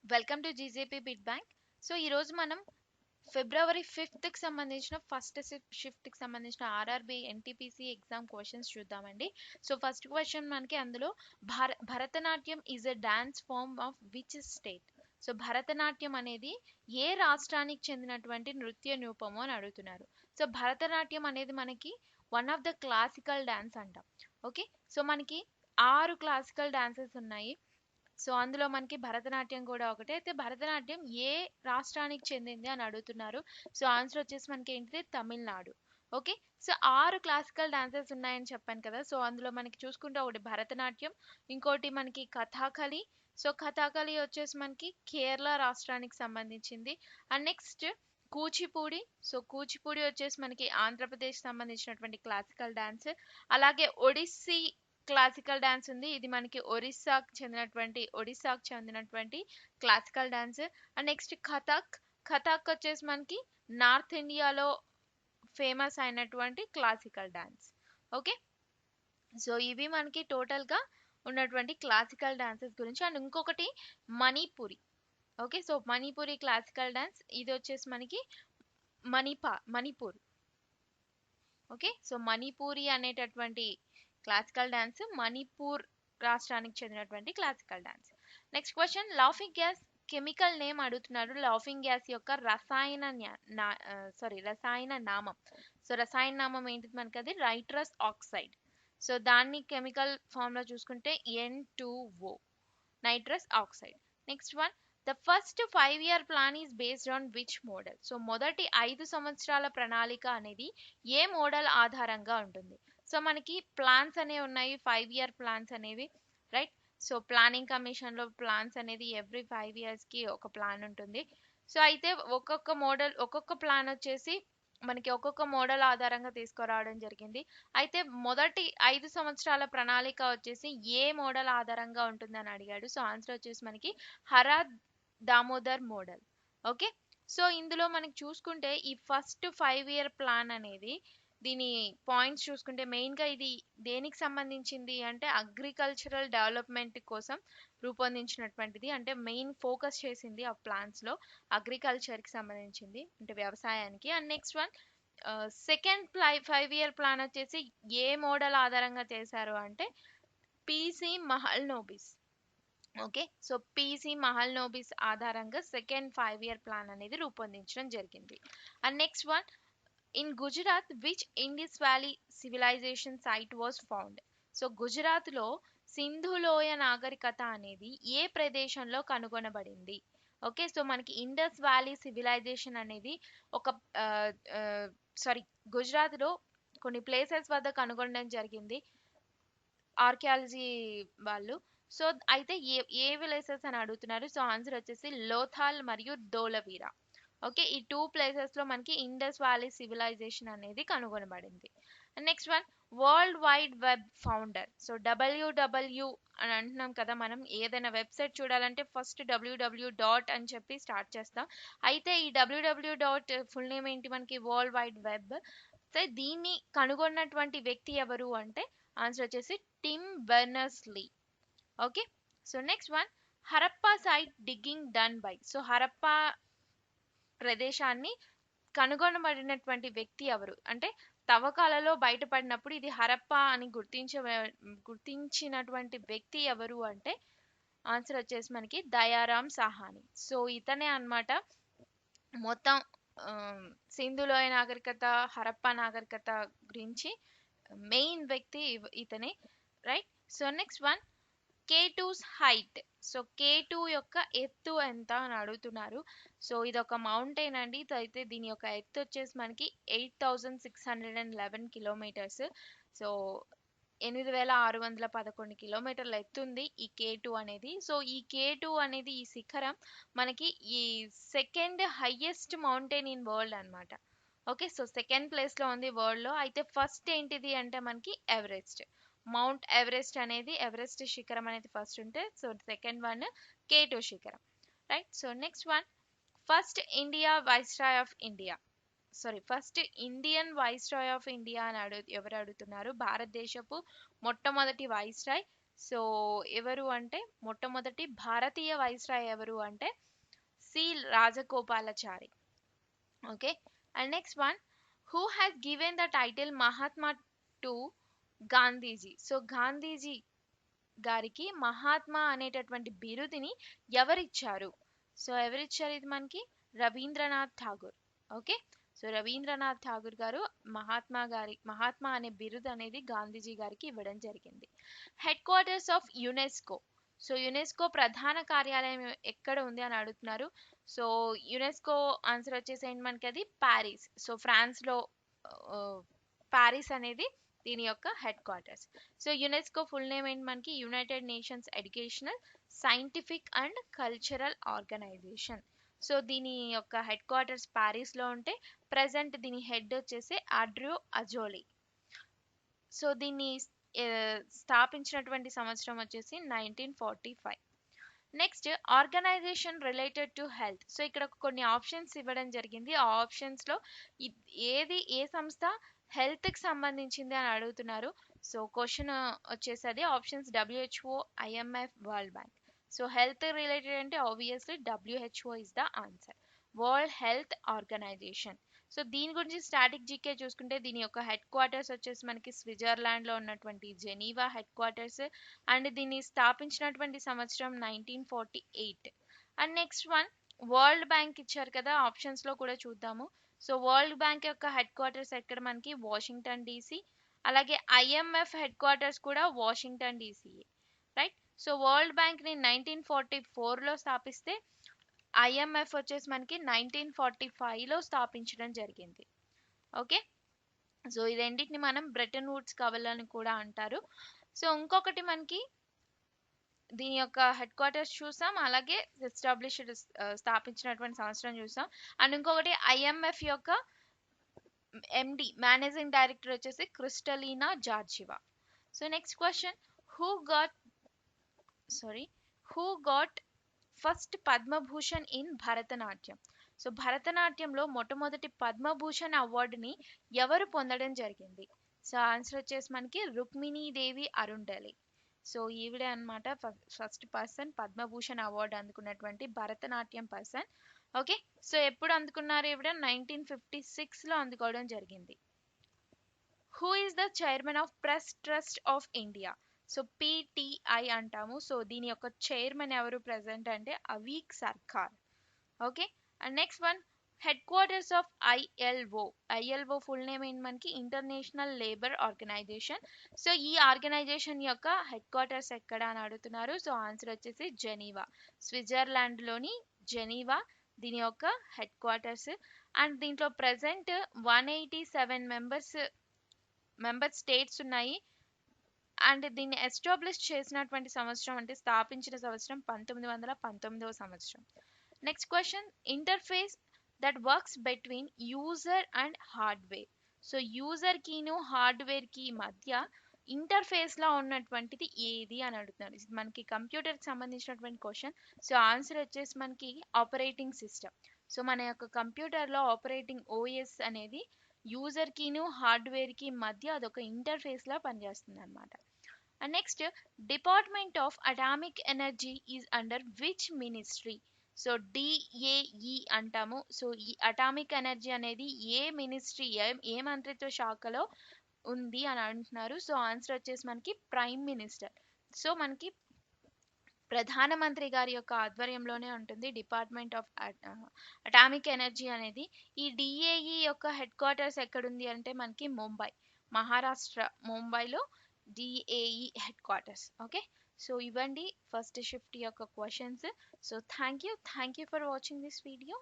Welcome to GJP bit bank. So ఈరోజు మనం ఫిబ్రవరి 5కి సంబంధించిన ఫస్ట్ షిఫ్ట్కి సంబంధించిన ఆర్ఆర్బి ఎన్టీపీసీ ఎగ్జామ్ క్వశ్చన్స్ చూద్దామండి. సో ఫస్ట్ క్వశ్చన్ మనకి అందులో Bharatanatyam is a dance form of which state. So Bharatanatyam అనేది ఏ రాష్ట్రానికి చెందినటువంటి నృత్య రూపము అని అడుగుతున్నారు. సో భరతనాట్యం అనేది మనకి one of the classical dance అంటాం. ఓకే, సో మనకి 6 క్లాసికల్ డాన్సెస్ ఉన్నాయి. సో అందులో మనకి భరతనాట్యం కూడా ఒకటే. అయితే భరతనాట్యం ఏ రాష్ట్రానికి చెందింది అని అడుగుతున్నారు. సో ఆన్సర్ వచ్చేసి మనకి ఏంటిది, Tamil Nadu. Okay, so 6 classical dances ఉన్నాయని చెప్పాను కదా. సో అందులో మనకి చూసుకుంటే ఒకటి భరతనాట్యం, ఇంకోటి మనకి కథాకళి. సో కథాకళి వచ్చేసి మనకి కేరళ రాష్ట్రానికి సంబంధించింది. And next Kuchipudi. So Kuchipudi వచ్చేసి మనకి ఆంధ్రప్రదేశ్ సంబంధించినటువంటి క్లాసికల్ డాన్స్. అలాగే ఒడిస్సీ క్లాసికల్ డాన్స్ ఉంది, ఇది మనకి ఒడిస్సాకు చెందినటువంటి classical dance. And next Kathak వచ్చేసి మనకి నార్త్ ఇండియాలో ఫేమస్ అయినటువంటి క్లాసికల్ డాన్స్. ఓకే, సో ఇవి మనకి టోటల్ గా ఉన్నటువంటి క్లాసికల్ డాన్సెస్ గురించి. అండ్ ఇంకొకటి Manipuri. Okay, so Manipuri classical dance, ఇది వచ్చేసి మనకి మణిపూర్. ఓకే, సో మణిపూరి అనేటటువంటి క్లాసికల్ డాన్స్ మణిపూర్ రాష్ట్రానికి చెందినటువంటి classical dance. Next question, laughing gas chemical name అడుగుతున్నారు. లాఫింగ్ గ్యాస్ యొక్క రసాయన నామం. సో రసాయన నామం ఏంటిది మనకి, అది నైట్రస్ ఆక్సైడ్. సో దాన్ని కెమికల్ ఫామ్ లో చూసుకుంటే N2O, nitrous oxide. Next one, the first 5-year plan is based on which model. So మొదటి 5 సంవత్సరాల ప్రణాళిక అనేది ఏ మోడల్ ఆధారంగా ఉంటుంది. సో మనకి ప్లాన్స్ అనేవి ఉన్నాయి, 5-year ప్లాన్స్ అనేవి, రైట్. సో ప్లానింగ్ కమిషన్ లో ప్లాన్స్ అనేది ఎవ్రీ 5 years కి ఒక ప్లాన్ ఉంటుంది. సో అయితే ఒక్కొక్క ప్లాన్ వచ్చేసి మనకి ఒక్కొక్క మోడల్ ఆధారంగా తీసుకురావడం జరిగింది. అయితే మొదటి 5 సంవత్సరాల ప్రణాళిక వచ్చేసి ఏ మోడల్ ఆధారంగా ఉంటుందని అడిగాడు. సో ఆన్సర్ వచ్చేసి మనకి హరా దామోదర్ మోడల్. ఓకే, సో ఇందులో మనకి చూసుకుంటే ఈ ఫస్ట్ 5-year ప్లాన్ అనేది, దీని పాయింట్స్ చూసుకుంటే మెయిన్ గా ఇది దేనికి సంబంధించింది అంటే అగ్రికల్చరల్ డెవలప్మెంట్ కోసం రూపొందించినటువంటిది. అంటే మెయిన్ ఫోకస్ చేసింది ఆ ప్లాన్స్ లో అగ్రికల్చర్ కి సంబంధించింది, అంటే వ్యవసాయానికి. And next one, second 5-year plan వచ్చేసి ఏ మోడల్ ఆధారంగా చేశారు అంటే P C Mahalanobis. Okay, so P C Mahalanobis ఆధారంగా సెకండ్ 5-year ప్లాన్ అనేది రూపొందించడం జరిగింది. And next one, in Gujarat which Indus valley civilisation site was found. So Gujarat లో సింధు లోయ నాగరికత అనేది ఏ ప్రదేశంలో కనుగొనబడింది. ఓకే, సో మనకి ఇండస్ వ్యాలీ సివిలైజేషన్ అనేది ఒక సారీ గుజరాత్ లో కొన్ని ప్లేసెస్ వద్ద కనుగొనడం జరిగింది ఆర్కియాలజీ వాళ్ళు. సో అయితే ఏ విలేసెస్ అని అడుగుతున్నారు. సో ఆన్సర్ వచ్చేసి లోథాల్ మరియు ధోలవీరా. ఓకే, ఈ 2 ప్లేసెస్ లో మనకి ఇండస్ వ్యాలీ సివిలైజేషన్ అనేది కనుగొనబడింది. Next one, world wide web founder. So WW అని అంటున్నాం కదా, మనం ఏదైనా వెబ్సైట్ చూడాలంటే ఫస్ట్ డబ్ల్యూడబ్ల్యూ డాట్ అని చెప్పి స్టార్ట్ చేస్తాం. అయితే ఈ డబ్ల్యూడబ్ల్యూ డాట్ ఫుల్ నేమ్ ఏంటి మనకి, వరల్డ్ వైడ్ వెబ్. సో దీన్ని కనుగొన్నటువంటి వ్యక్తి ఎవరు అంటే ఆన్సర్ వచ్చేసి Tim Berners Lee. Okay, so next one, Harappa site digging done by. So Harappa ప్రదేశాన్ని కనుగొనబడినటువంటి వ్యక్తి ఎవరు అంటే తవ్వకాలలో బయటపడినప్పుడు ఇది హరప్పా అని గుర్తించినటువంటి వ్యక్తి ఎవరు అంటే ఆన్సర్ వచ్చేసి మనకి దయారాం సాహాని. సో ఇతనే అన్నమాట మొత్తం సింధు లోయ నాగరికత, హరప్పా నాగరికత గురించి మెయిన్ వ్యక్తి ఇతనే, right. So next one, K2's height. So K2 యొక్క ఎత్తు ఎంత అని అడుగుతున్నారు. సో ఇది ఒక మౌంటైన్ అండి. అయితే దీని యొక్క ఎత్తు వచ్చేసి మనకి 8611 కిలోమీటర్స్. సో 8611 కిలోమీటర్ల ఎత్తుంది ఈ K2 అనేది. సో ఈ K2 అనేది, ఈ శిఖరం మనకి ఈ second highest mountain in world అన్నమాట. ఓకే, సో సెకండ్ ప్లేస్ లో ఉంది వరల్డ్ లో. అయితే ఫస్ట్ ఏంటిది అంటే మనకి ఎవరెస్ట్, మౌంట్ ఎవరెస్ట్ అనేది, ఎవరెస్ట్ శిఖరం అనేది ఫస్ట్ ఉంటే, సో సెకండ్ వన్ K2 శిఖరం, right. So next one, first Indian viceroy of India అని ఎవరు అడుగుతున్నారు. భారతదేశపు మొట్టమొదటి వైస్రాయ్ సో ఎవరు అంటే మొట్టమొదటి భారతీయ వైస్రాయ్ ఎవరు అంటే C Rajagopalachari. Okay. And next one, who has given the title Mahatma to Gandhiji. So Gandhiji గారికి మహాత్మా అనేటటువంటి బిరుదుని ఎవరిచ్చారు? సో ఎవరిచ్చారు ఇది మనకి? రవీంద్రనాథ్ ఠాగూర్. ఓకే. సో రవీంద్రనాథ్ ఠాగూర్ గారు మహాత్మా అనే బిరుదు అనేది గాంధీజీ గారికి ఇవ్వడం జరిగింది. Headquarters of UNESCO. So UNESCO ప్రధాన కార్యాలయం ఎక్కడ ఉంది అని అడుగుతున్నారు. సో యునెస్కో ఆన్సర్ వచ్చేసేయండి మనకి అది ప్యారిస్. సో ఫ్రాన్స్ లో ప్యారిస్ అనేది దీని యొక్క headquarters. So UNESCO full name ఏంటి మనకి? United Nations Educational, Scientific and Cultural Organization. So దీని యొక్క హెడ్ క్వార్టర్స్ ప్యారిస్ లో ఉంటే ప్రెసెంట్ దీని హెడ్ వచ్చేసి ఆండ్రూ అజోలీ. సో దీన్ని స్థాపించినటువంటి సంవత్సరం వచ్చేసి 1945. Next, organization related to health. So ఇక్కడ కొన్ని ఆప్షన్స్ ఇవ్వడం జరిగింది. ఆ ఆప్షన్స్ లో ఏ సంస్థ హెల్త్ కి సంబంధించింది అని అడుగుతున్నారు. సో క్వశ్చన్ వచ్చేసరి options WHO, IMF, world bank. So health related అంటే obviously WHO is the answer, world health organisation. So దీని గురించి స్టాటిక్ జీకే చూసుకుంటే దీని యొక్క హెడ్ క్వార్టర్స్ వచ్చేసి మనకి స్విట్జర్లాండ్ లో ఉన్నటువంటి జెనీవా హెడ్ క్వార్టర్స్. అండ్ దీన్ని స్థాపించినటువంటి సంవత్సరం 1948. And next one, world bank ఇచ్చారు కదా ఆప్షన్స్ లో కూడా చూద్దాము. సో వరల్డ్ బ్యాంక్ యొక్క హెడ్ క్వార్టర్స్ ఎక్కడ మనకి? Washington DC. అలాగే IMF హెడ్ క్వార్టర్స్ కూడా Washington DC, right. So world bank ని 1944 లో స్థాపిస్తే IMF వచ్చేసి మనకి 1945 లో స్థాపించడం జరిగింది. ఓకే. సో ఈ రెండింటిని మనం బ్రెటన్ వుడ్స్ కవలని కూడా అంటారు. సో ఇంకొకటి మనకి దీని యొక్క హెడ్ క్వార్టర్స్ చూసాం, అలాగే ఎస్టాబ్లిష్డ్ స్థాపించినటువంటి సంవత్సరం చూసాం. అండ్ ఇంకొకటి IMF యొక్క MD మేనేజింగ్ డైరెక్టర్ వచ్చేసి Kristalina Georgieva. So next question, who got first Padma Bhushan in Bharatanatyam. So భరతనాట్యంలో మొట్టమొదటి పద్మభూషణ్ అవార్డుని ఎవరు పొందడం జరిగింది? సో ఆన్సర్ వచ్చేసి మనకి రుక్మిణీదేవి అరుండలి. సో ఈవిడే అనమాట ఫస్ట్ పర్సన్ పద్మభూషణ్ అవార్డు అందుకున్నటువంటి భరతనాట్యం పర్సన్. ఓకే. సో ఎప్పుడు అందుకున్నారు ఈవిడ? 1956 లో అందుకోవడం జరిగింది. Who is the chairman of press trust of India. So PTI అంటాము. సో దీని యొక్క చైర్మన్ ఎవరు ప్రెసెంట్ అంటే Aveek Sarkar. Okay. And next one, headquarters of ILO full name ఏంటి మనకి? International labour organisation. సో ఈ ఆర్గనైజేషన్ యొక్క హెడ్ క్వార్టర్స్ ఎక్కడ అని అడుగుతున్నారు. సో ఆన్సర్ వచ్చేసి జెనీవా, స్విట్జర్లాండ్ లోని జెనీవా దీని యొక్క హెడ్ క్వార్టర్స్. అండ్ దీంట్లో ప్రెసెంట్ 187 మెంబర్ స్టేట్స్ ఉన్నాయి. అండ్ దీన్ని ఎస్టాబ్లిష్ చేసినటువంటి సంవత్సరం అంటే స్థాపించిన సంవత్సరం 1919వ సంవత్సరం. Next question, interface that works between user and hardware. So user కీను హార్డ్వేర్ కి మధ్య ఇంటర్ఫేస్ లా ఉన్నటువంటిది ఏది అని అడుగుతున్నారు. ఇది మనకి కంప్యూటర్ కి సంబంధించినటువంటి క్వశ్చన్. సో ఆన్సర్ వచ్చేసి మనకి ఆపరేటింగ్ సిస్టమ్. సో మన యొక్క కంప్యూటర్ లో ఆపరేటింగ్ OS అనేది యూజర్ కీను హార్డ్వేర్ కి మధ్య అదొక ఇంటర్ఫేస్ లా పనిచేస్తుంది అనమాట. And next, department of atomic energy is under which ministry. So DAE అంటాము. సో ఈ అటామిక్ ఎనర్జీ అనేది ఏ మినిస్ట్రీ, ఏ మంత్రిత్వ శాఖలో ఉంది అని అంటున్నారు. సో ఆన్సర్ వచ్చేసి మనకి ప్రైమ్ మినిస్టర్. సో మనకి ప్రధానమంత్రి గారి యొక్క ఆధ్వర్యంలోనే ఉంటుంది డిపార్ట్మెంట్ ఆఫ్ అటామిక్ ఎనర్జీ అనేది. ఈ DAE యొక్క హెడ్ క్వార్టర్స్ ఎక్కడుంది అంటే మనకి ముంబై, మహారాష్ట్ర ముంబైలో DAE head quarters. Okay. So ఇవ్వండి ఫస్ట్ షిఫ్ట్ యొక్క questions. So thank you for watching this video.